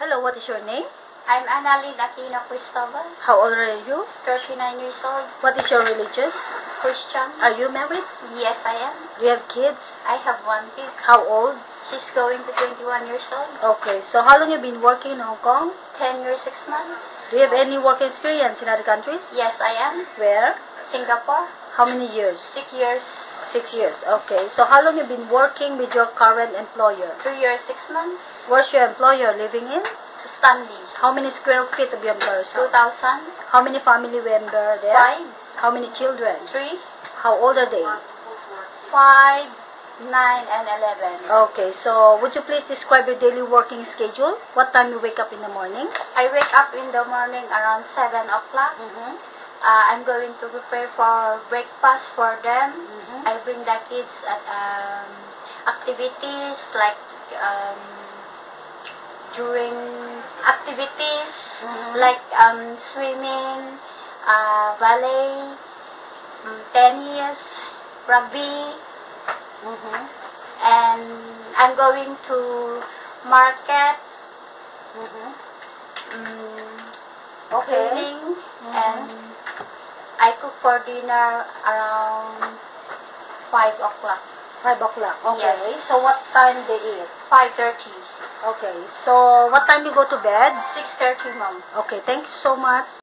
Hello, what is your name? I'm Annalyn Aquino Cristobal, How old are you? 39 years old, What is your religion? Christian. Are you married? Yes, I am. Do you have kids? I have one kid. How old? She's going to 21 years old. Okay, so how long have you been working in Hong Kong? 10 years, 6 months. Do you have any work experience in other countries? Yes, I am. Where? Singapore. How many years? 6 years. 6 years. Okay, so how long have you been working with your current employer? 3 years, 6 months. Where's your employer living in? Stanley. How many square feet of your employer's house? 2000. How many family members there? 5. How many children? 3. How old are they? 5, 9, and 11. Okay, so would you please describe your daily working schedule? What time you wake up in the morning? I wake up in the morning around 7 o'clock. I'm going to prepare for breakfast for them. I bring the kids at activities like during activities like swimming, ballet, tennis, rugby, and I'm going to market, cleaning, and I cook for dinner around 5 o'clock. 5 o'clock. Okay. Yes. So what time they eat? 5:30. Okay. So what time you go to bed? 6:30, Mom. Okay. Thank you so much.